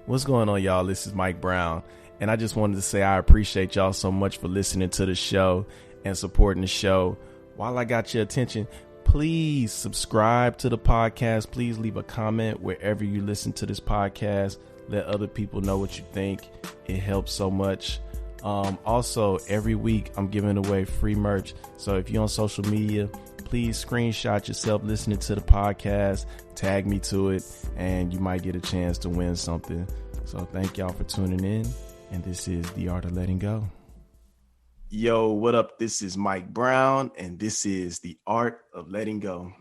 What's going on, y'all? This is Mike Brown, and I just wanted to say I appreciate y'all so much for listening to the show and supporting the show. While I got your attention, please subscribe to the podcast. Please leave a comment wherever you listen to this podcast. Let other people know what you think. It helps so much. Also, every week I'm giving away free merch. So if you're on social media, please screenshot yourself listening to the podcast, tag me to it, and you might get a chance to win something. So thank y'all for tuning in, and this is The Art of Letting Go. Yo, what up? This is Mike Brown, and this is The Art of Letting Go.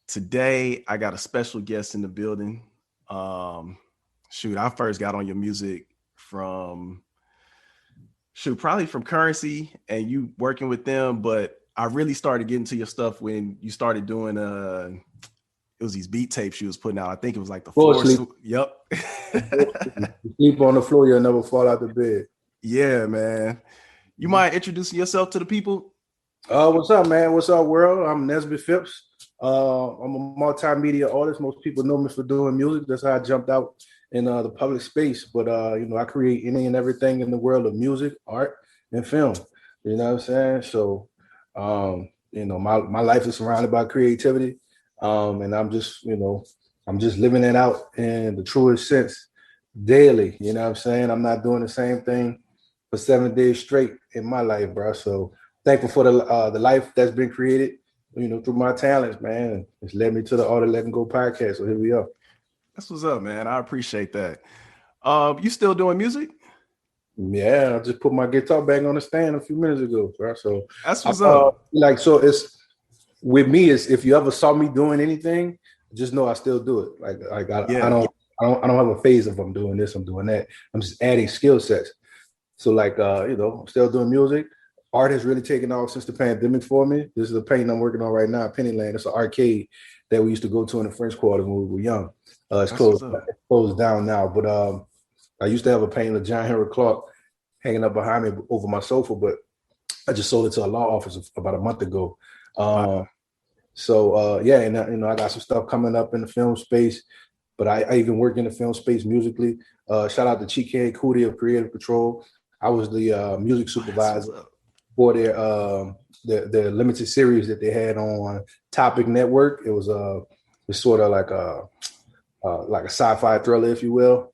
Today, I got a special guest in the building. I first got on your music probably from Currency and you working with them, but I really started getting to your stuff when you started doing it was these beat tapes you was putting out. I think it was like the floor. Yep. Sleep on the floor, you'll never fall out the bed. Yeah, man. You mind introducing yourself to the people? What's up, man? What's up, world? I'm Nesby Phips. I'm a multimedia artist. Most people know me for doing music. That's how I jumped out in the public space. But I create any and everything in the world of music, art, and film. You know what I'm saying? So my life is surrounded by creativity. And I'm just living it out in the truest sense daily. You know what I'm saying? I'm not doing the same thing for 7 days straight in my life, bro. So thankful for the life that's been created, through my talents, man. It's led me to the Art of Letting Go podcast. So here we are. That's what's up, man. I appreciate that. You still doing music? Yeah, I just put my guitar back on the stand a few minutes ago, bro. So that's what's up. It's with me is if you ever saw me doing anything, just know I still do it. I don't have a phase of I'm doing this, I'm doing that. I'm just adding skill sets. So I'm still doing music. Art has really taken off since the pandemic for me. This is a painting I'm working on right now, Pennyland. It's an arcade that we used to go to in the French Quarter when we were young. It's closed down now, but I used to have a painting of John Henry Clark hanging up behind me over my sofa, but I just sold it to a law office about a month ago. Wow. I got some stuff coming up in the film space, but I even work in the film space musically. Shout out to Chike Cootie of Creative Control. I was the music supervisor for their limited series that they had on Topic Network. It was it's sort of like a sci-fi thriller, if you will,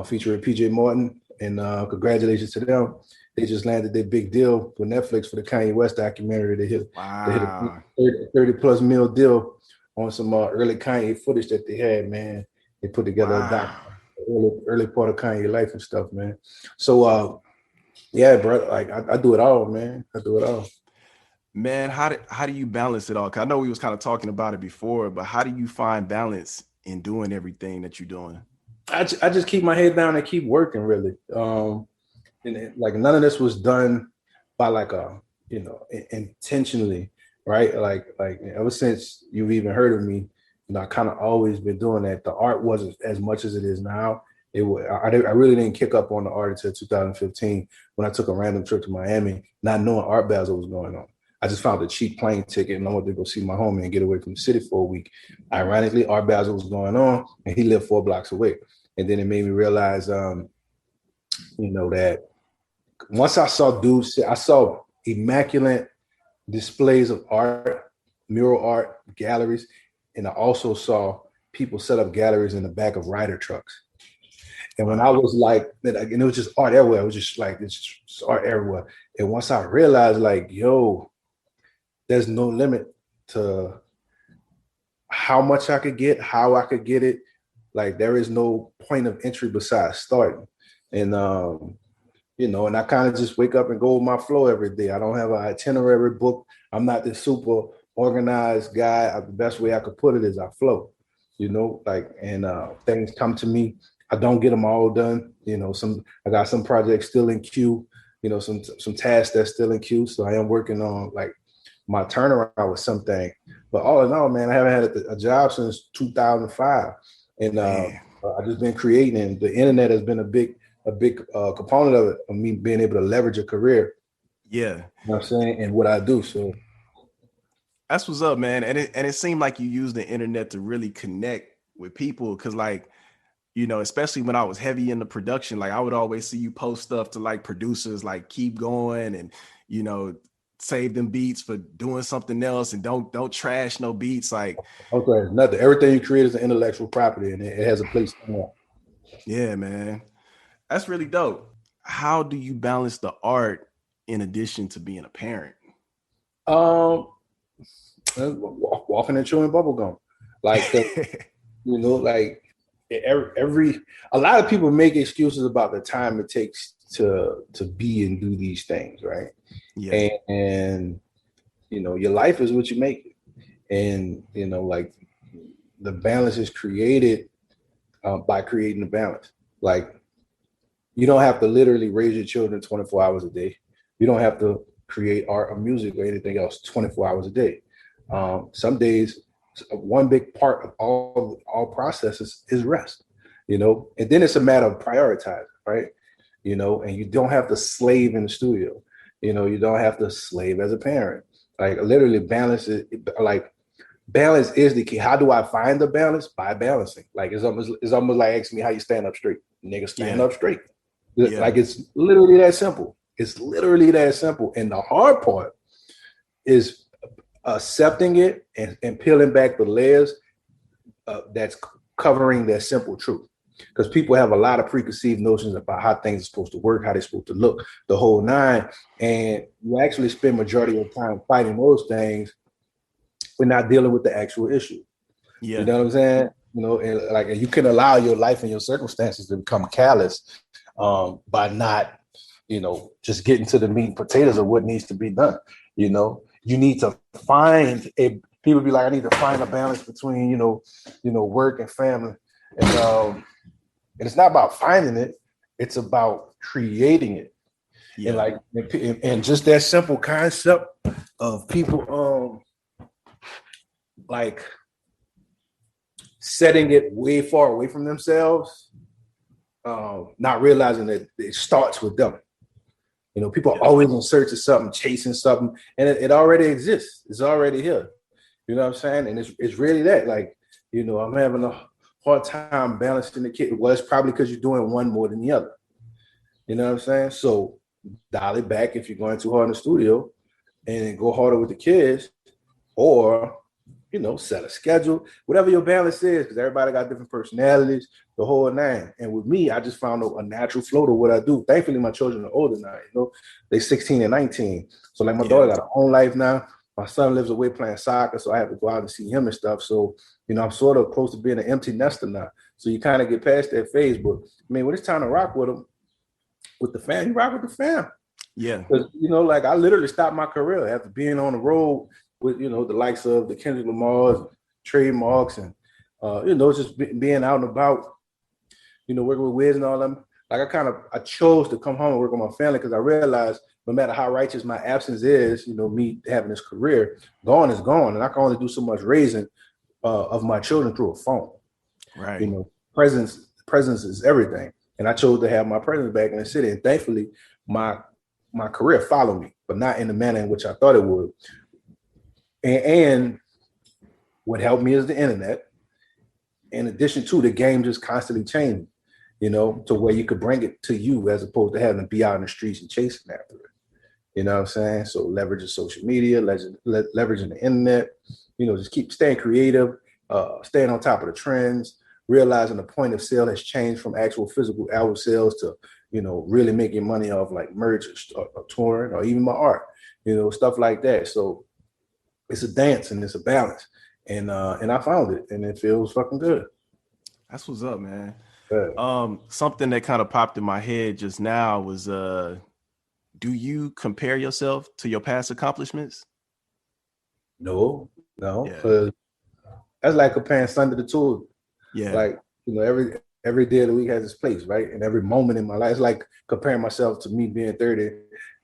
featuring PJ Morton. And congratulations to them. They just landed their big deal with Netflix for the Kanye West documentary. They hit a 30 plus mil deal on some early Kanye footage that they had, man. They put together a doc, early part of Kanye life and stuff, man. So, bro, I do it all, man. I do it all. Man, how do you balance it all? 'Cause I know we was kind of talking about it before, but how do you find balance in doing everything that you're doing? I just keep my head down and keep working, really. And none of this was done by intentionally, right? Like ever since you've even heard of me, I kind of always been doing that. The art wasn't as much as it is now. I really didn't kick up on the art until 2015 when I took a random trip to Miami, not knowing Art Basel was going on. I just found a cheap plane ticket and I wanted to go see my homie and get away from the city for a week. Ironically, Art Basel was going on and he lived 4 blocks away. And then it made me realize, that once I saw immaculate displays of art, mural art, galleries, and I also saw people set up galleries in the back of Ryder trucks. And when I was and it was just art everywhere. It was just it's just art everywhere. And once I realized, there's no limit to how much I could get, how I could get it. There is no point of entry besides starting. And and I kind of just wake up and go with my flow every day. I don't have an itinerary book. I'm not this super organized guy. The best way I could put it is I flow, things come to me. I don't get them all done. I got some projects still in queue, some tasks that's still in queue. So I am working on my turnaround with something. But all in all, man, I haven't had a job since 2005. And I've just been creating, and the internet has been a big component of it, of me being able to leverage a career. Yeah. You know what I'm saying? And what I do. So that's what's up, man. And it seemed like you use the internet to really connect with people. 'Cause you know, especially when I was heavy in the production, like I would always see you post stuff to like producers, like keep going and, you know, save them beats for doing something else and don't trash no beats. Like, Okay, nothing. Everything you create is an intellectual property, and it has a place somewhere. yeah, man, that's really dope. How do you balance the art in addition to being a parent? Um, walking and chewing bubble gum, like like every a lot of people make excuses about the time it takes to be and do these things, right? Yeah. And your life is what you make it, and like the balance is created by creating the balance. Like you don't have to literally raise your children 24 hours a day. You don't have to create art or music or anything else 24 hours a day. Some days, one big part of all processes is rest, and then it's a matter of prioritizing, right? And you don't have to slave in the studio. You don't have to slave as a parent. Like literally balance it, like balance is the key. How do I find the balance? By balancing. Like it's almost like asking me how you stand up straight. Nigga, stand up straight. Yeah. Like it's literally that simple. It's literally that simple. And the hard part is accepting it and peeling back the layers that's covering that simple truth. Because people have a lot of preconceived notions about how things are supposed to work, how they're supposed to look, the whole nine. And you actually spend majority of the time fighting those things. We're not dealing with the actual issue. Yeah. You know what I'm saying? And you can allow your life and your circumstances to become callous by not, just getting to the meat and potatoes of what needs to be done. You need to find people be like, I need to find a balance between, work and family. And it's not about finding it, it's about creating it. Yeah. And just that simple concept of people like setting it way far away from themselves, not realizing that it starts with them. People are always in search of something, chasing something, and it already exists. It's already here. You know what I'm saying? And it's really that. Like, I'm having a hard time balancing the kid. Well, it's probably because you're doing one more than the other. You know what I'm saying? So dial it back if you're going too hard in the studio and go harder with the kids, or set a schedule, whatever your balance is, because everybody got different personalities, the whole nine. And with me, I just found a natural flow to what I do. Thankfully, my children are older now, they 16 and 19. So like my daughter got her own life now. My son lives away playing soccer, so I have to go out and see him and stuff. So, I'm sort of close to being an empty nester now. So you kind of get past that phase. But I mean, when it's time to rock with them, with the fam, you rock with the fam. Yeah. Because, like I literally stopped my career after being on the road with, the likes of the Kendrick Lamar's, trademarks, and, just being out and about, working with Wiz and all them. Like I chose to come home and work with my family because I realized no matter how righteous my absence is, me having this career, gone is gone. And I can only do so much raising of my children through a phone. Right. Presence is everything. And I chose to have my presence back in the city. And thankfully, my career followed me, but not in the manner in which I thought it would. And what helped me is the internet. In addition to the game just constantly changing, to where you could bring it to you as opposed to having to be out in the streets and chasing after it. You know what I'm saying? So leveraging social media, leveraging the internet, just keep staying creative, staying on top of the trends, realizing the point of sale has changed from actual physical album sales to, really making money off like merch or touring or even my art, stuff like that. So it's a dance and it's a balance. And I found it and it feels fucking good. That's what's up, man. Something that kind of popped in my head just now was, do you compare yourself to your past accomplishments? No, because that's like comparing Sunday to Tuesday. Yeah. Like, every day of the week has its place, right? And every moment in my life, it's like comparing myself to me being 30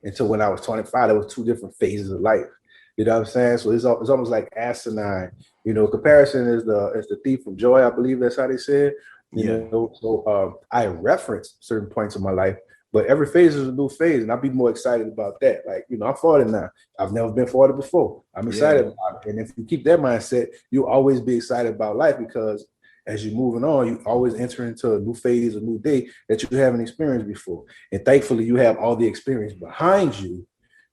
until when I was 25. There was two different phases of life. You know what I'm saying? So it's almost like asinine. Comparison is the thief of joy. I believe that's how they said. So I reference certain points of my life, but every phase is a new phase, and I'll be more excited about that. Like, I'm 40 now. I've never been 40 before. I'm excited about it. And if you keep that mindset, you'll always be excited about life because as you're moving on, you always enter into a new phase, a new day that you haven't experienced before. And thankfully, you have all the experience behind you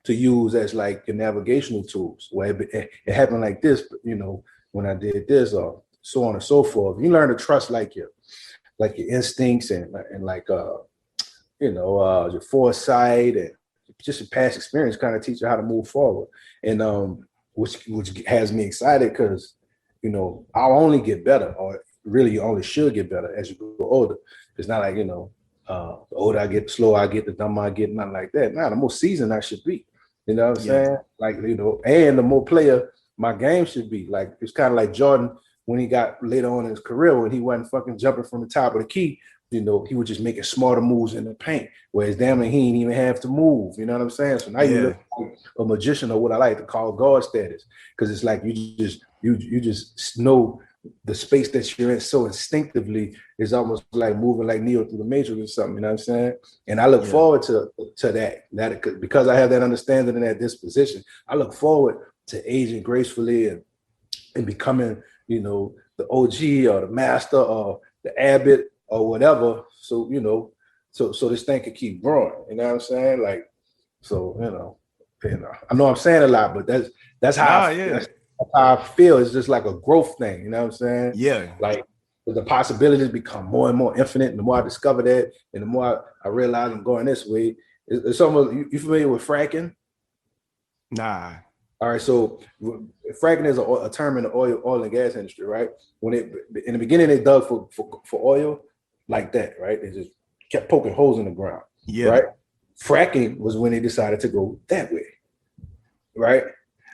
to use as like your navigational tools. Where it happened like this, you know, when I did this, or so on and so forth. You learn to trust like your instincts and like your foresight and just your past experience kind of teach you how to move forward. And which has me excited because, you know, I'll only get better, or really you only should get better as you grow older. It's not like, you know, the older I get, the slower I get, the dumber I get, nothing like that. Nah, the more seasoned I should be. You know what I'm saying? Like, you know, and the more player my game should be. Like, it's kind of like Jordan when he got later on in his career, when he wasn't fucking jumping from the top of the key, you know, he was just making smarter moves in the paint. Whereas damn it, he didn't even have to move. You know what I'm saying? So now you look like a magician, or what I like to call God status. Because it's like you just know the space that you're in so instinctively. Is almost like moving like Neo through the Matrix or something. You know what I'm saying? And I look forward to that because I have that understanding and that disposition. I look forward to aging gracefully and becoming, you know, the OG or the master or the abbot or whatever. So, you know, so this thing could keep growing. You know what I'm saying? Like, so, you know, I know I'm saying a lot, but that's how that's how I feel. It's just like a growth thing. You know what I'm saying? Yeah. Like the possibilities become more and more infinite. And the more I discover that, and the more I realize I'm going this way, it's almost, you familiar with fracking? Nah. All right, so fracking is a term in the oil and gas industry, right? When in the beginning they dug for oil like that, right? They just kept poking holes in the ground, right? Fracking was when they decided to go that way, right?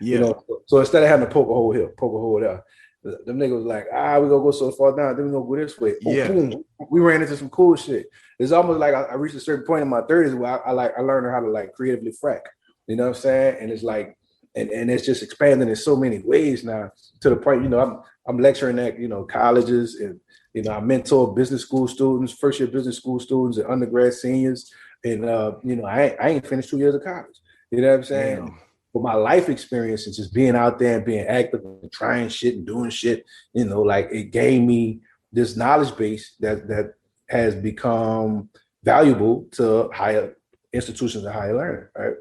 You know, so instead of having to poke a hole here, poke a hole there, them niggas was like, we're gonna go so far down, then we're gonna go this way. Boom. We ran into some cool shit. It's almost like I reached a certain point in my 30s where I learned how to like creatively frack. You know what I'm saying? And it's like, and it's just expanding in so many ways now, to the point, you know, I'm lecturing at, you know, colleges, and, you know, I mentor business school students, first year business school students, and undergrad seniors. And, you know, I ain't finished 2 years of college. You know what I'm saying? Damn. But my life experience and just being out there and being active and trying shit and doing shit, you know, like it gave me this knowledge base that has become valuable to higher institutions and higher learning, right?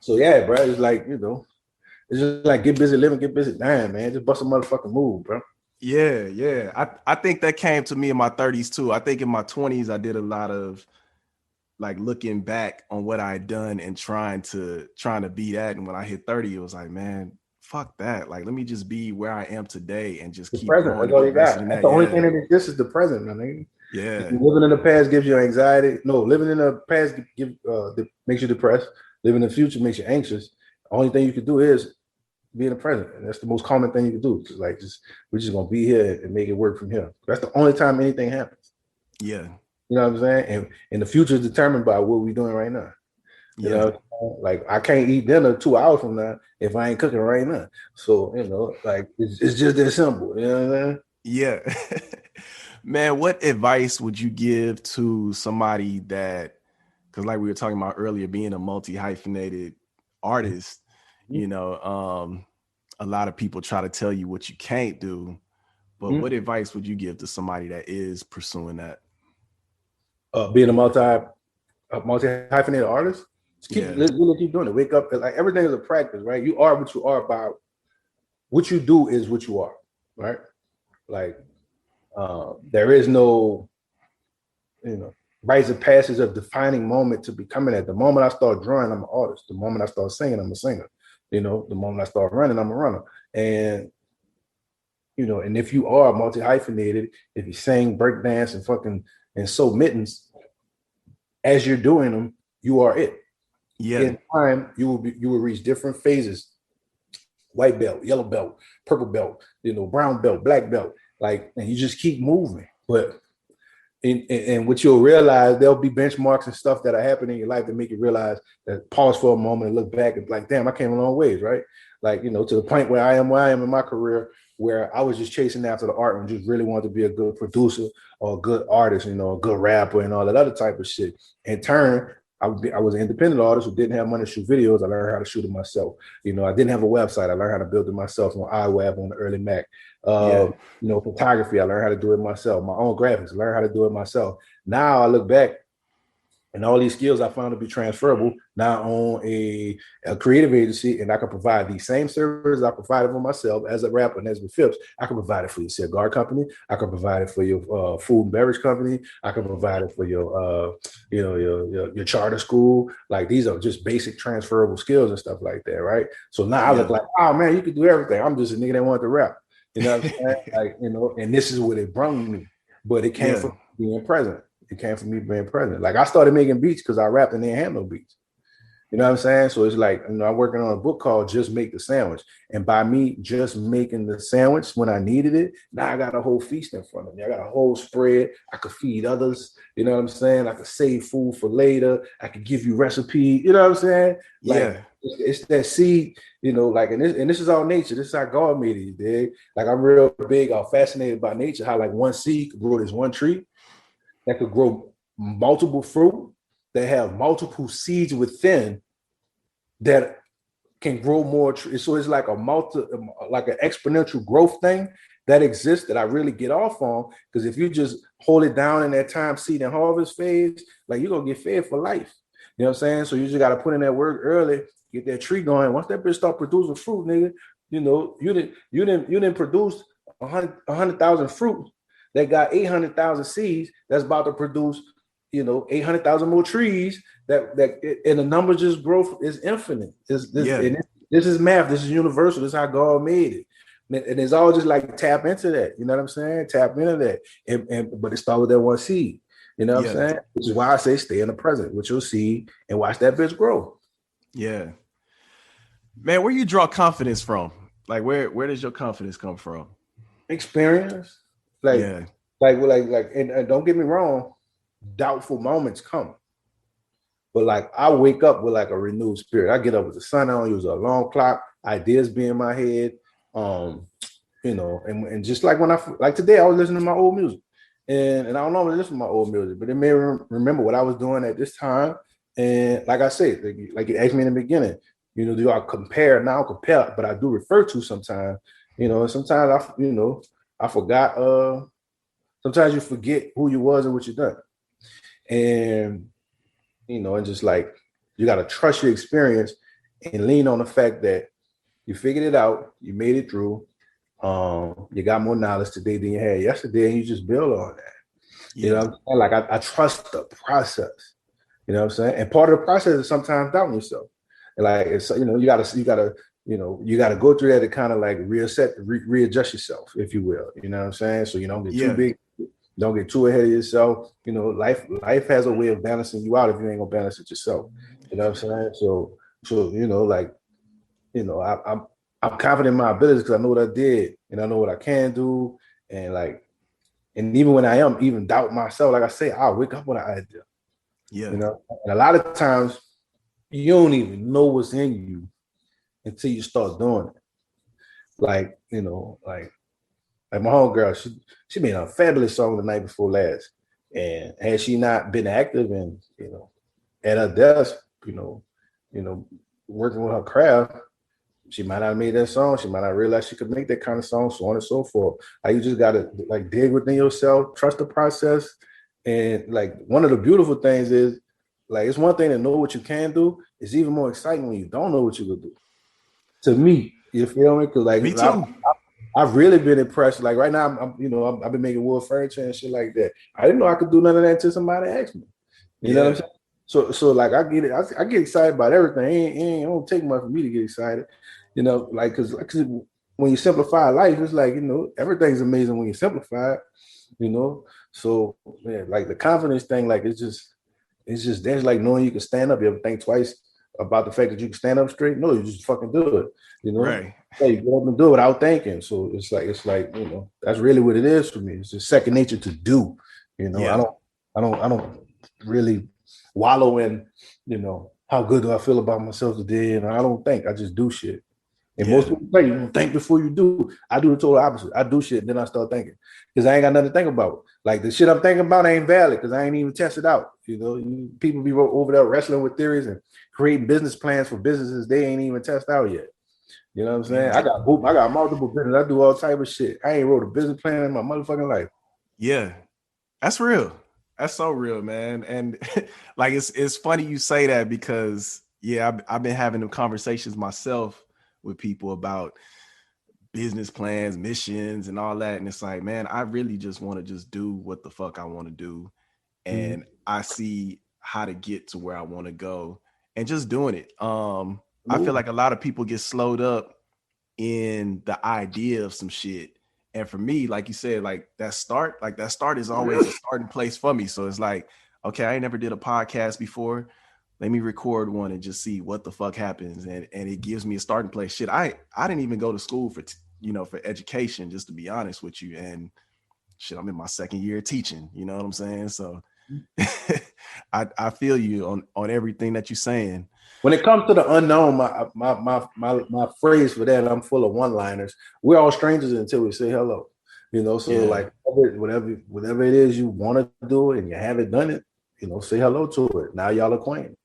So yeah, bro, it's like, you know, it's just like get busy living, get busy dying, man. Just bust a motherfucking move, bro. Yeah. I think that came to me in my 30s too. I think in my 20s I did a lot of like looking back on what I had done and trying to be that. And when I hit 30, it was like, man, fuck that. Like, let me just be where I am today and just keep present. going. That's all you got. That's the only thing that exists is the present, man. Nigga. Yeah. Living in the past gives you anxiety. No, living in the past makes you depressed. Living in the future makes you anxious. The only thing you can do is be in the present. And that's the most common thing you can do. It's like, we're just going to be here and make it work from here. That's the only time anything happens. Yeah. You know what I'm saying? And the future is determined by what we're doing right now. You know, like I can't eat dinner 2 hours from now if I ain't cooking right now. So, you know, like it's just that simple. You know what I'm saying? Yeah. Man, what advice would you give to somebody that, because like we were talking about earlier, being a multi-hyphenated artist, you know, a lot of people try to tell you what you can't do, but what advice would you give to somebody that is pursuing that? Being a multi-hyphenated artist, just keep doing it. Wake up, like everything is a practice, right? You are what you are by what you do is what you are, right? Like there is no, you know, rites of passage of defining moment to becoming that. The moment I start drawing, I'm an artist. The moment I start singing, I'm a singer. You know, the moment I start running, I'm a runner. And you know, and if you are multi-hyphenated, if you sing, break dance, and fucking and sew mittens, as you're doing them, you are it. Yeah. In time, you will reach different phases: white belt, yellow belt, purple belt, you know, brown belt, black belt. Like, and you just keep moving. But and what you'll realize, there'll be benchmarks and stuff that are happening in your life that make you realize that pause for a moment and look back and like, damn, I came a long ways, right? Like, you know, to the point where I am in my career, where I was just chasing after the art and just really wanted to be a good producer or a good artist, you know, a good rapper and all that other type of shit. In turn, I was an independent artist who didn't have money to shoot videos. I learned how to shoot it myself. You know, I didn't have a website. I learned how to build it myself on iWeb on the early Mac. You know, photography, I learned how to do it myself. My own graphics, I learned how to do it myself. Now I look back, and all these skills I found to be transferable. Now I own a creative agency, and I can provide these same services I provided for myself as a rapper, Nesby Phips. I can provide it for your cigar company. I can provide it for your food and beverage company. I can provide it for your, your charter school. Like, these are just basic transferable skills and stuff like that, right? So now I look like, oh man, you can do everything. I'm just a nigga that wanted to rap. You know what I'm saying? Like, you know, and this is what it brought me. But it came from being present. It came from me being present. Like, I started making beats because I rapped and didn't have no beats. You know what I'm saying? So it's like, you know, I'm working on a book called Just Make the Sandwich. And by me just making the sandwich when I needed it, now I got a whole feast in front of me. I got a whole spread. I could feed others. You know what I'm saying? I could save food for later. I could give you recipe. You know what I'm saying? Like, it's that seed, you know, like, and this is all nature. This is how God made it, dig? Like, I'm real big. I'm fascinated by nature, how like one seed could grow this one tree that could grow multiple fruit, that have multiple seeds within that can grow more. So it's like like an exponential growth thing that exists that I really get off on. Because if you just hold it down in that time, seed and harvest phase, like, you're gonna get fed for life. You know what I'm saying? So you just gotta put in that work early, get that tree going. Once that bitch start producing fruit, nigga, you know, you didn't produce 100,000 fruit that got 800,000 seeds that's about to produce, you know, 800,000 more trees and the number just growth is infinite. This is math. This is universal. This is how God made it. And it's all just like tap into that. You know what I'm saying? Tap into that. But it starts with that one seed. You know what I'm saying? Which is why I say stay in the present with your seed and watch that bitch grow. Yeah. Man, where you draw confidence from? Like, where does your confidence come from? Experience. And don't get me wrong, doubtful moments come. But like, I wake up with like a renewed spirit. I get up with the sun on, use an alarm clock, ideas be in my head. You know, and just like like today, I was listening to my old music. And I don't normally listen to my old music, but it made me remember what I was doing at this time. And like I said, like you asked me in the beginning, you know, do I compare? Now compare, but I do refer to sometimes, you know, sometimes I forgot, sometimes you forget who you was and what you done. And, you know, and just like, you got to trust your experience and lean on the fact that you figured it out, you made it through, you got more knowledge today than you had yesterday, and you just build on that. You know what I'm saying? Like, I trust the process. You know what I'm saying? And part of the process is sometimes doubting yourself. And like, it's, you know, you gotta go through that to kind of like readjust yourself, if you will. You know what I'm saying? So you don't get too big, don't get too ahead of yourself. You know, life has a way of balancing you out if you ain't gonna balance it yourself. You know what I'm saying? So you know, like, you know, I'm confident in my abilities because I know what I did and I know what I can do. And like, and even when I am even doubt myself, like I say, I'll wake up with an idea. You know, and a lot of times you don't even know what's in you until you start doing it. Like, you know, like my homegirl, she made a fabulous song the night before last. And had she not been active and, you know, at her desk, you know, working with her craft, she might not have made that song. She might not realize she could make that kind of song, so on and so forth. Like, you just gotta like dig within yourself, trust the process. And like, one of the beautiful things is, like, it's one thing to know what you can do. It's even more exciting when you don't know what you could do. To me, you feel me? Because like, me too. I've really been impressed. Like right now, I've been making wood furniture and shit like that. I didn't know I could do none of that until somebody asked me. You know what I'm saying? So like, I get it. I get excited about everything. It don't take much for me to get excited. You know, like, because when you simplify life, it's like, you know, everything's amazing when you simplify it. You know, so yeah, like the confidence thing, like it's just there's like knowing you can stand up. You ever think twice about the fact that you can stand up straight? No, you just fucking do it. You know, right? Yeah, you get up and do it without thinking. So it's like you know, that's really what it is for me. It's just second nature to do. You know, I don't really wallow in, you know, how good do I feel about myself today, and I don't think. I just do shit. And most people say, you don't think before you do. I do the total opposite. I do shit, then I start thinking. Because I ain't got nothing to think about. Like the shit I'm thinking about ain't valid because I ain't even tested out. You know, people be over there wrestling with theories and creating business plans for businesses they ain't even tested out yet. You know what I'm saying? I got multiple businesses. I do all type of shit. I ain't wrote a business plan in my motherfucking life. Yeah, that's real. That's so real, man. And like it's funny you say that because I've been having them conversations myself with people about business plans, missions, and all that. And it's like, man, I really just want to just do what the fuck I want to do. And I see how to get to where I want to go and just doing it. I feel like a lot of people get slowed up in the idea of some shit. And for me, like you said, like that start is always a starting place for me. So it's like, okay, I ain't never did a podcast before. Let me record one and just see what the fuck happens. And it gives me a starting place. Shit, I didn't even go to school for for education, just to be honest with you. And shit, I'm in my second year of teaching. You know what I'm saying? So I feel you on everything that you're saying. When it comes to the unknown, my phrase for that, I'm full of one-liners. We're all strangers until we say hello. You know, so like whatever it is you want to do and you haven't done it, say hello to it. Now y'all acquainted.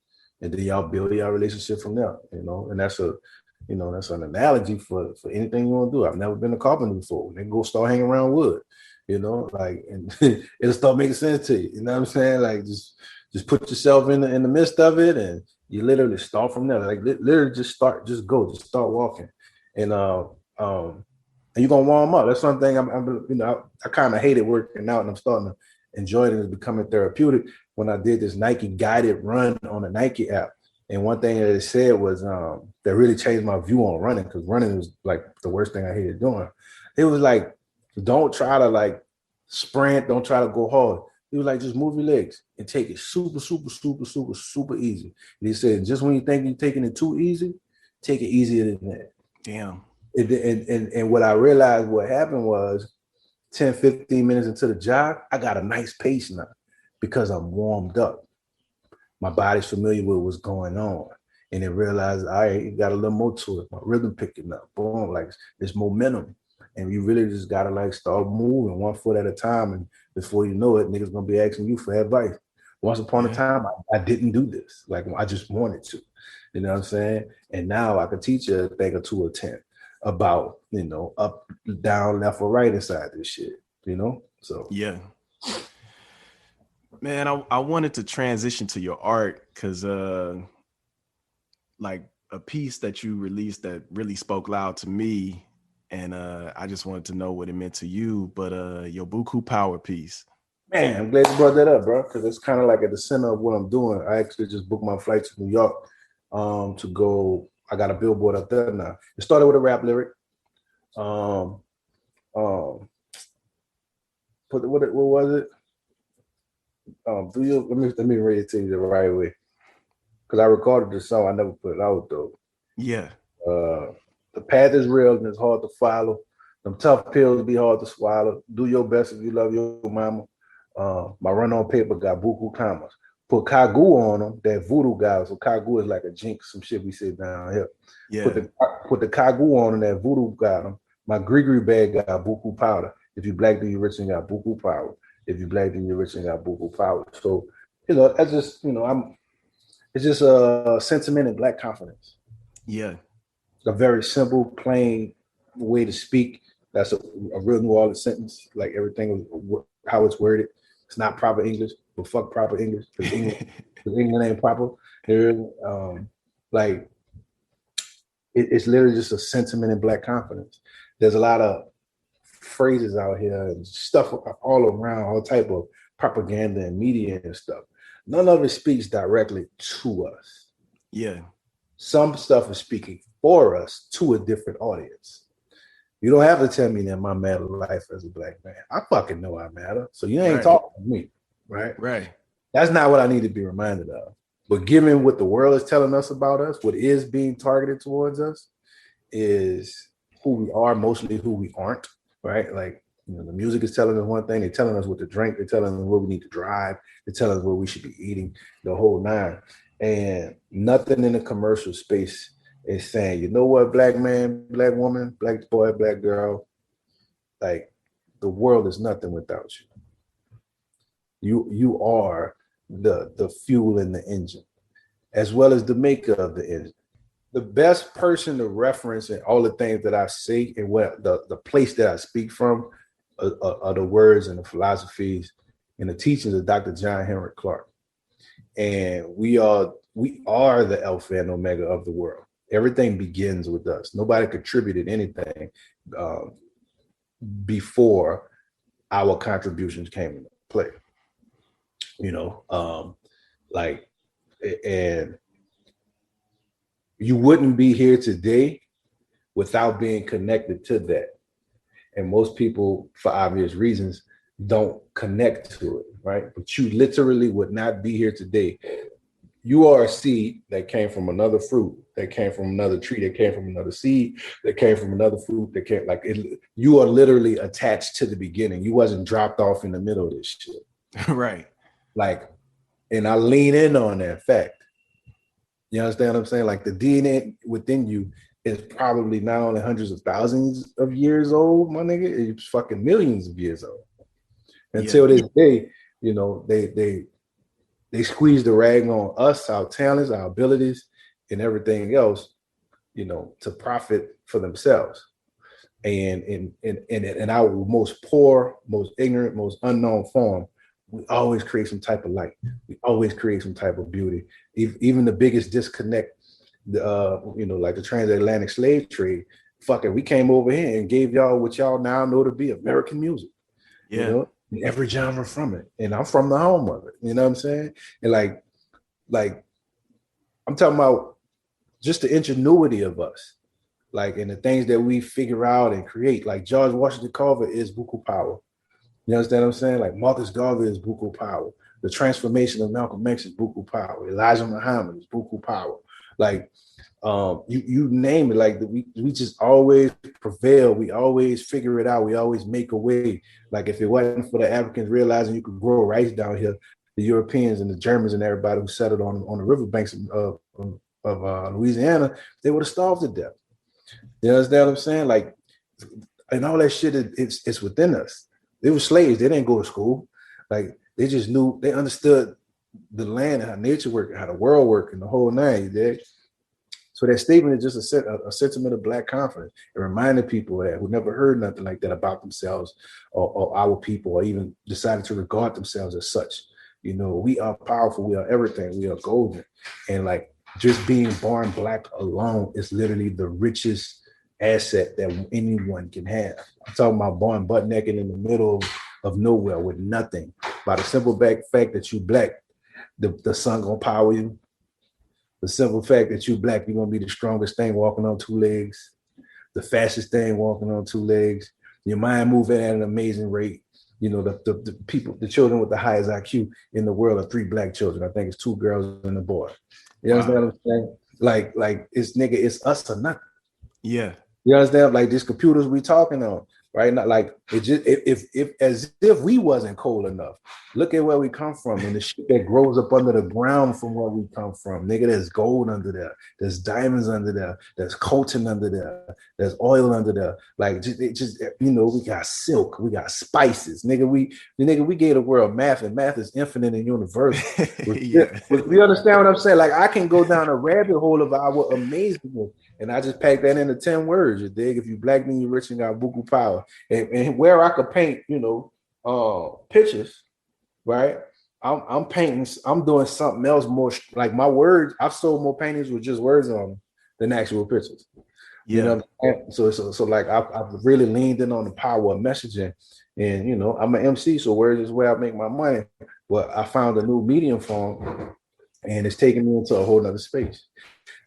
And then y'all build your relationship from there, and that's that's an analogy for anything you want to do. I've never been a carpenter before. Then go start hanging around wood, and it'll start making sense to you. You know what I'm saying? Like just put yourself in the midst of it, and you literally start from there. Like literally just start walking, and you're gonna warm up. That's something I kind of hated working out, and I'm starting to enjoy it, and it's becoming therapeutic. When I did this Nike guided run on the Nike app, and one thing that it said was that really changed my view on running, because running was like the worst thing I hated doing. It was like, don't try to like sprint, don't try to go hard. It was like, just move your legs and take it super, super, super, super, super easy. And he said, just when you think you're taking it too easy, take it easier than that. Damn. And what I realized what happened was 10, 15 minutes into the jog, I got a nice pace now because I'm warmed up. My body's familiar with what's going on. And it realized, all right, you got a little more to it. My rhythm picking up. Boom, like there's momentum. And you really just gotta like start moving 1 foot at a time. And before you know it, niggas gonna be asking you for advice. Once upon a time, I didn't do this. Like I just wanted to. You know what I'm saying? And now I can teach you a thing or two or 10 about, up, down, left or right inside this shit. So yeah. Man, I wanted to transition to your art because like a piece that you released that really spoke loud to me, and I just wanted to know what it meant to you. But your Beaucoup Power piece. Man, I'm glad you brought that up, bro, because it's kind of like at the center of what I'm doing. I actually just booked my flight to New York to go. I got a billboard up there now. It started with a rap lyric. What was it? Let me read it to you the right way, because I recorded the song. I never put it out though. Yeah. The path is real and it's hard to follow. Them tough pills be hard to swallow. Do your best if you love your mama. My run on paper got Beaucoup commas. Put Kagu on them, that voodoo guy. So Kagu is like a jinx, some shit we said down here. Yeah. Put the Kagu on them, that voodoo got them. My gree bag got Beaucoup powder. If you black, then you rich and got Beaucoup power. If you black, then you're rich and got Beaucoup power. So, that's just, it's just a sentiment and black confidence. Yeah. A very simple, plain way to speak. That's a real New Orleans sentence. Like everything, how it's worded. It's not proper English, but fuck proper English. Because England ain't proper. It's literally just a sentiment and black confidence. There's a lot of phrases out here and stuff all around, all type of propaganda and media and stuff. None of it speaks directly to us. Yeah. Some stuff is speaking for us to a different audience. You don't have to tell me that my matter life as a black man. I fucking know I matter. So you ain't talking to me, right? Right. That's not what I need to be reminded of. But given what the world is telling us about us, what is being targeted towards us is who we are, mostly who we aren't, right? Like, the music is telling us one thing. They're telling us what to drink. They're telling us where we need to drive. They're telling us where we should be eating, the whole nine. And nothing in the commercial space is saying, you know what, black man, black woman, black boy, black girl, like the world is nothing without you. You are the fuel in the engine, as well as the maker of the engine. The best person to reference in all the things that I say and what the place that I speak from are the words and the philosophies and the teachings of Dr. John Henrik Clarke. And we are the alpha and omega of the world. Everything begins with us. Nobody contributed anything before our contributions came into play. And you wouldn't be here today without being connected to that. And most people, for obvious reasons, don't connect to it, right? But you literally would not be here today. You are a seed that came from another fruit, that came from another tree, that came from another seed, that came from another fruit, that came you are literally attached to the beginning. You wasn't dropped off in the middle of this shit. Right. And I lean in on that fact. You understand what I'm saying? Like the DNA within you is probably not only hundreds of thousands of years old, my nigga, it's fucking millions of years old. Until this day, they squeeze the rag on us, our talents, our abilities, and everything else, to profit for themselves. And in our most poor, most ignorant, most unknown form, we always create some type of light. We always create some type of beauty. Even the biggest disconnect, like the transatlantic slave trade, we came over here and gave y'all what y'all now know to be American music. Yeah. In every genre from it. And I'm from the home of it. You know what I'm saying? And like I'm talking about just the ingenuity of us, and the things that we figure out and create. Like George Washington Carver is Beaucoup power. You understand what I'm saying? Like Marcus Garvey is Beaucoup power. The transformation of Malcolm X is Beaucoup power. Elijah Muhammad is Beaucoup power. You name it. Like we just always prevail. We always figure it out. We always make a way. Like if it wasn't for the Africans realizing you could grow rice down here, the Europeans and the Germans and everybody who settled on the riverbanks of Louisiana, they would have starved to death. You understand what I'm saying? Like, and all that shit, it's within us. They were slaves. They didn't go to school. Like they just knew, they understood the land and how nature worked, how the world worked, and the whole nine. You dig? So that statement is just a sentiment of Black confidence. It reminded people that who never heard nothing like that about themselves or our people, or even decided to regard themselves as such. We are powerful. We are everything. We are golden. And like just being born Black alone is literally the richest asset that anyone can have. I'm talking about born butt naked in the middle of nowhere with nothing. By the simple fact that you Black, the sun gonna power you. The simple fact that you Black, you're gonna be the strongest thing walking on two legs, the fastest thing walking on two legs. Your mind moving at an amazing rate. The people, the children with the highest IQ in the world are 3 Black children. I think it's 2 girls and a boy. You understand what I'm saying? Like it's us or nothing. Yeah. You understand? Like these computers we talking on, right? Not like it just if as if we wasn't cold enough. Look at where we come from and the shit that grows up under the ground from where we come from. Nigga, there's gold under there. There's diamonds under there. There's coltan under there. There's oil under there. Like we got silk. We got spices. Nigga, we gave the world math, and math is infinite and universal. Yeah. You understand what I'm saying? Like I can go down a rabbit hole of our amazement. And I just packed that into 10 words. You dig? If you Black, then you rich and got Beaucoup power. And where I could paint, pictures, right? I'm painting. I'm doing something else more. Like my words, I've sold more paintings with just words on them than actual pictures. Yeah. So like I've really leaned in on the power of messaging. And I'm an MC, so words is where I make my money. But I found a new medium form, and it's taking me into a whole nother space.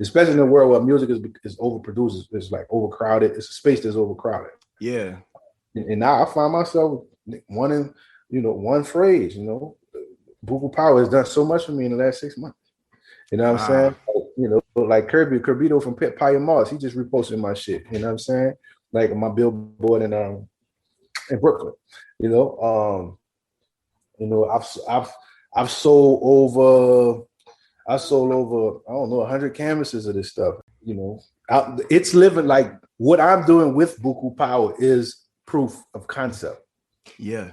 Especially in a world where music is overproduced, it's like overcrowded. It's a space that's overcrowded. Yeah. And now I find myself one phrase, Beaucoup power has done so much for me in the last 6 months. You know what I'm saying? Like Curbito from Paya Moss, he just reposted my shit. You know what I'm saying? Like my billboard in Brooklyn. I've sold over I don't know 100 canvases of this stuff. You know, it's living like what I'm doing with Beaucoup Power is proof of concept. Yeah.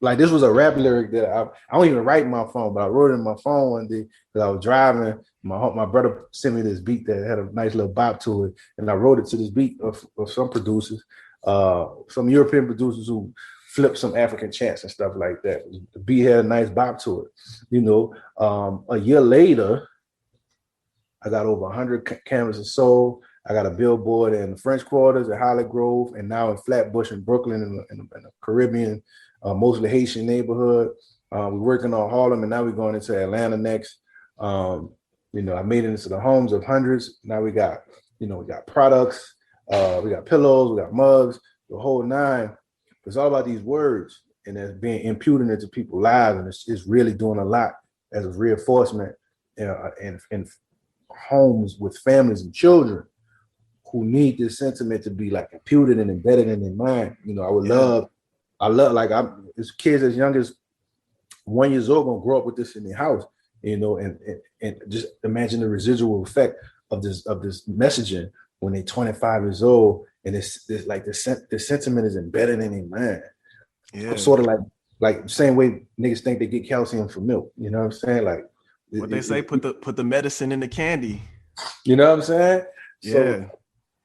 Like this was a rap lyric that I don't even write in my phone, but I wrote it in my phone one day because I was driving. My brother sent me this beat that had a nice little bop to it, and I wrote it to this beat of some producers, some European producers who flip some African chants and stuff like that. The beat had a nice bop to it. You know, a year later, I got over 100 canvases sold. I got a billboard in the French Quarters at Holly Grove, and now in Flatbush in Brooklyn in the Caribbean, mostly Haitian neighborhood. We're working on Harlem, and now we're going into Atlanta next. You know, I made it into the homes of hundreds. Now we got products, we got pillows, we got mugs, the whole nine. It's all about these words, and it's being imputed into people's lives, and it's really doing a lot as a reinforcement and homes with families and children who need this sentiment to be like imputed and embedded in their mind. You know, I love like it's kids as young as 1 year old gonna grow up with this in their house, you know, and just imagine the residual effect of this messaging when they're 25 years old, and it's like the sentiment is embedded in their mind. Yeah. Sort of like the same way niggas think they get calcium from milk. You know what I'm saying? Like what they say, put the medicine in the candy. You know what I'm saying? Yeah. So,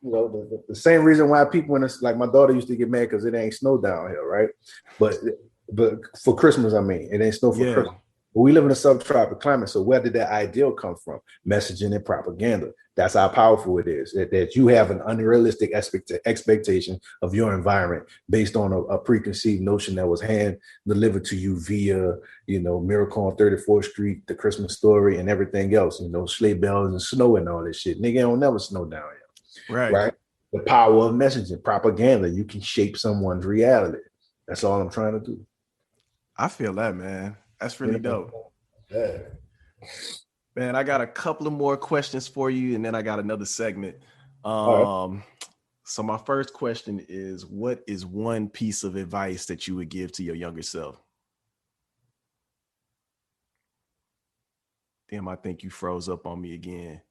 you know, the same reason why people, when it's like my daughter used to get mad because it ain't snow down here, right? But for Christmas, I mean, it ain't snow for Christmas. But we live in a subtropical climate, so where did that ideal come from? Messaging and propaganda. That's how powerful it is. That you have an unrealistic expectation of your environment based on a preconceived notion that was hand delivered to you via, you know, Miracle on 34th Street, The Christmas Story, and everything else. You know, sleigh bells and snow and all this shit. Nigga, don't never snow down here. Right. The power of messaging, propaganda. You can shape someone's reality. That's all I'm trying to do. I feel that, man. That's really dope. Yeah. Man, I got a couple of more questions for you, and then I got another segment. So my first question is, what is one piece of advice that you would give to your younger self? Damn, I think you froze up on me again.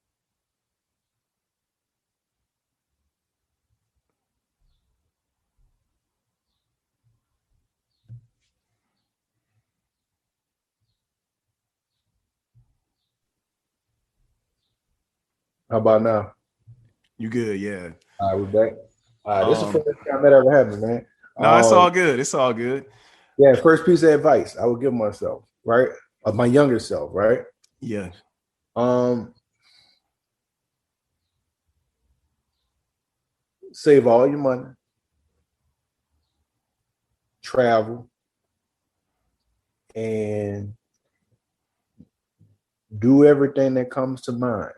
How about now? You good? Yeah. All right, we're back. This is the first time that ever happened, man. No, it's all good. It's all good. Yeah, first piece of advice I would give myself, right? Of my younger self, right? Yeah. Save all your money, travel, and do everything that comes to mind.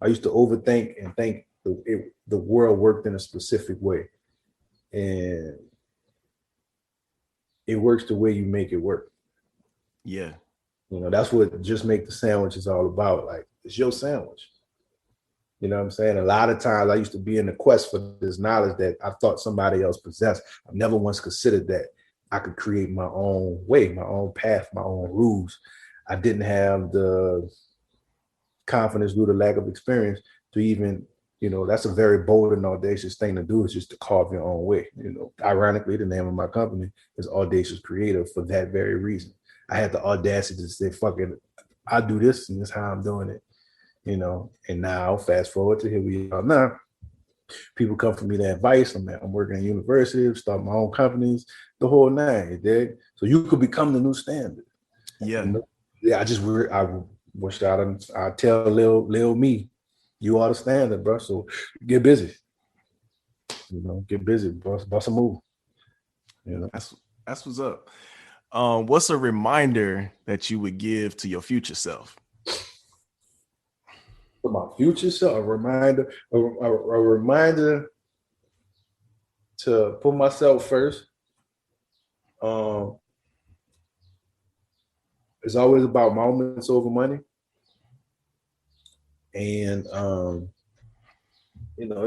I used to overthink and think the world worked in a specific way, and it works the way you make it work. Yeah. You know, that's what Just Make the Sandwich is all about. Like, it's your sandwich. You know what I'm saying? A lot of times I used to be in the quest for this knowledge that I thought somebody else possessed. I've never once considered that I could create my own way, my own path, my own rules. I didn't have the confidence due to lack of experience to even, you know, that's a very bold and audacious thing to do, is just to carve your own way. You know, ironically, the name of my company is Audacious Creative for that very reason. I had the audacity to say, fuck it, I do this and this is how I'm doing it. You know, and now fast forward to here we are now. People come for me to advice. I'm working in universities, start my own companies, the whole nine. You dig? So you could become the new standard. Yeah. And yeah. I wish I tell Lil me, you are the standard, bro. So get busy. You know, get busy, bust a move. You know, that's what's up. What's a reminder that you would give to your future self? For my future self, a reminder to put myself first. It's always about moments over money, and you know,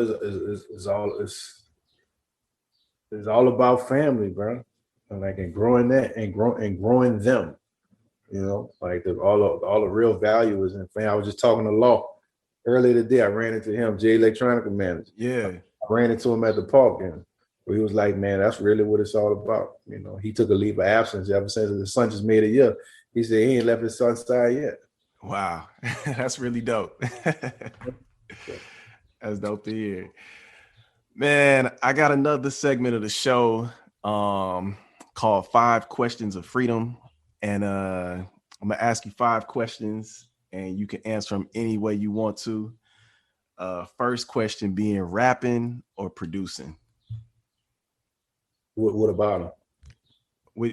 it's all about family, bro, and like and growing that and growing them. You know, like all the real value is in family. I was just talking to Law earlier today, I ran into him, Jay Electronica manager. Yeah. I ran into him at the park, and he was like, "Man, that's really what it's all about." You know, he took a leave of absence ever since his son just made a year. He said he ain't left his son's side yet. Wow, that's really dope. That's dope to hear. Man, I got another segment of the show called 5 Questions of Freedom. And I'm going to ask you 5 questions, and you can answer them any way you want to. First question being rapping or producing? What about him?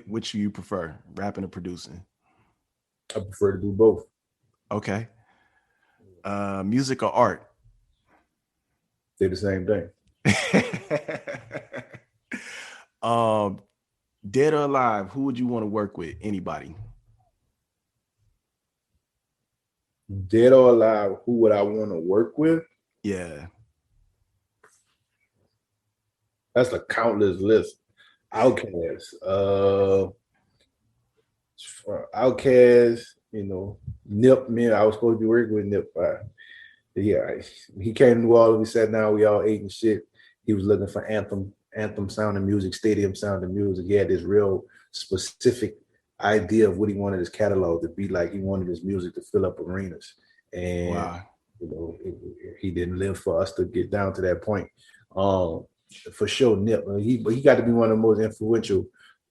Which do you prefer, rapping or producing? I prefer to do both. Okay. Music or art? They're the same thing. Dead or alive, who would you want to work with? Anybody? Dead or alive, who would I want to work with? Yeah. That's a countless list. Outkast. Outkast, you know, Nip, man, I was supposed to be working with Nip. Yeah, he came to New Orleans, we sat down, we all ate and shit. He was looking for anthem sounding music, stadium sounding music. He had this real specific idea of what he wanted his catalog to be like. He wanted his music to fill up arenas. And wow. You know, he didn't live for us to get down to that point. For sure, Nip, he got to be one of the most influential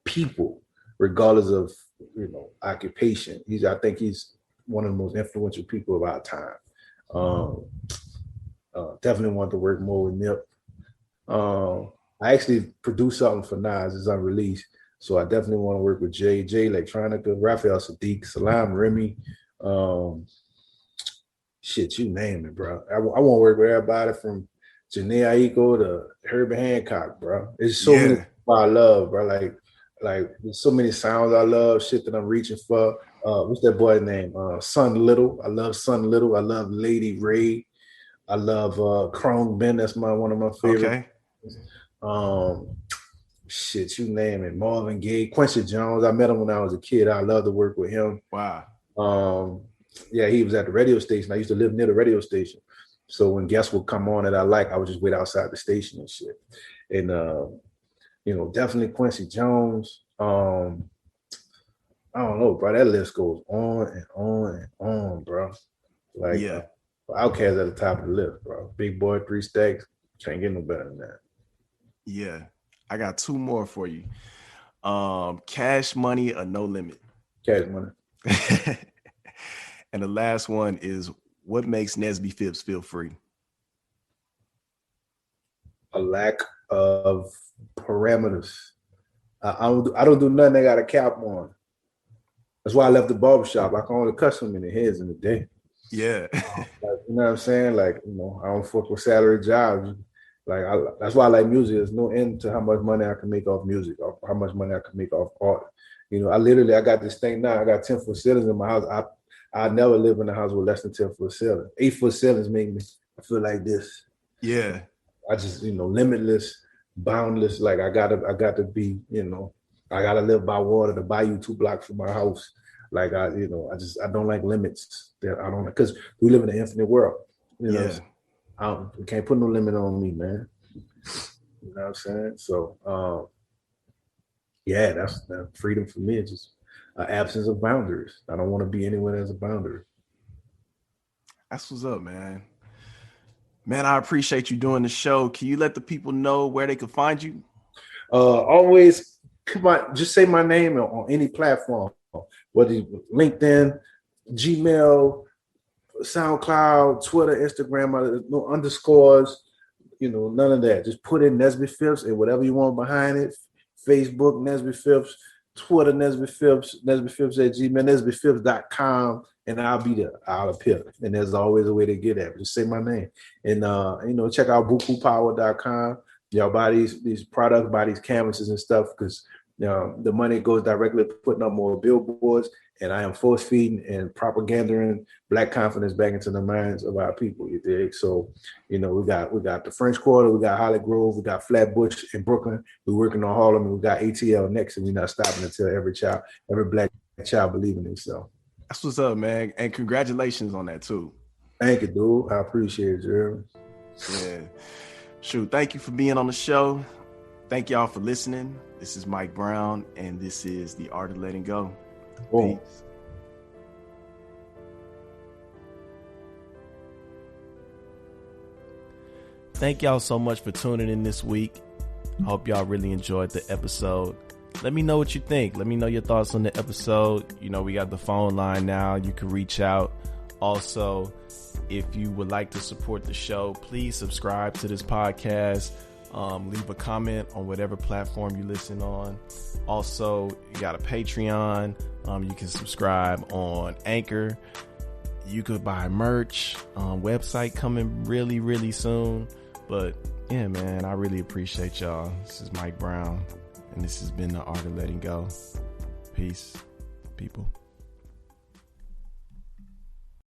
people, regardless of, you know, occupation. I think he's one of the most influential people of our time. Definitely want to work more with Nip. I actually produced something for Nas, it's unreleased, so I definitely want to work with Jay Electronica, Raphael Sadiq, Salam Remy. Shit, you name it, bro. I want to work with everybody from Janae Aiko to Herbie Hancock, bro. There's so many people I love, bro. Like there's so many sounds I love, shit that I'm reaching for. What's that boy's name? Son Little. I love Son Little. I love Lady Ray. I love Chrome Ben. That's one of my favorites. Okay. Shit, you name it. Marvin Gaye, Quincy Jones. I met him when I was a kid. I love to work with him. Wow. Yeah, he was at the radio station. I used to live near the radio station. So when guests would come on that I like, I would just wait outside the station and shit. And you know, definitely Quincy Jones. I don't know, bro. That list goes on and on and on, bro. Like, yeah. Outkast at the top of the list, bro. Big Boy, 3 Stacks. Can't get no better than that. Yeah. I got 2 more for you. Cash Money or No Limit? Cash Money. And the last one is, what makes Nesby Phips feel free? A lack of parameters. I don't do nothing I got a cap on. That's why I left the barbershop. I can only cuss them in the heads in the day. Yeah. Like, you know what I'm saying? Like, you know, I don't fuck with salary jobs. Like, that's why I like music. There's no end to how much money I can make off music, or how much money I can make off art. You know, I got this thing now. I got 10-foot ceilings in my house. I never live in a house with less than 10-foot ceilings. 8-foot ceilings make me feel like this. Yeah. I just, you know, limitless, boundless. Like I got to be, you know, I got to live by water. The bayou 2 blocks from my house. Like I don't like limits. That I don't, because we live in an infinite world. You know, you can't put no limit on me, man. You know what I'm saying? So, yeah, that's the freedom for me. It's just an absence of boundaries. I don't want to be anywhere there's a boundary. That's what's up, man. Man, I appreciate you doing the show. Can you let the people know where they can find you? Always, come on, just say my name on any platform, whether it's LinkedIn, Gmail, SoundCloud, Twitter, Instagram, no underscores, you know, none of that. Just put in Nesby Phips and whatever you want behind it. Facebook, Nesby Phips, Twitter, Nesby Phips, Nesby Phips at Gmail, nesbyphipps.com, and I'll be there. I'll appear. And there's always a way to get at it. Just say my name. And, you know, check out BeaucoutPower.com. Y'all buy these products, buy these canvases and stuff, because the money goes directly to putting up more billboards, and I am force feeding and propaganding Black confidence back into the minds of our people. You dig? So, you know, we got the French Quarter, we got Holly Grove, we got Flatbush in Brooklyn. We're working on Harlem, and we got ATL next, and we're not stopping until every Black child believe in themselves. That's what's up, man, and congratulations on that too. Thank you, dude. I appreciate you. Yeah. Shoot, thank you for being on the show. Thank y'all for listening. This is Mike Brown, and this is The Art of Letting Go. Boom. Peace. Thank y'all so much for tuning in this week. I hope y'all really enjoyed the episode. Let me know what you think. Let me know your thoughts on the episode. You know, we got the phone line now. You can reach out. Also, if you would like to support the show, please subscribe to this podcast. Leave a comment on whatever platform you listen on. Also, you got a Patreon. You can subscribe on Anchor. You could buy merch. Website coming really, really soon. But yeah, man, I really appreciate y'all. This is Mike Brown, and this has been The Art of Letting Go. Peace, people.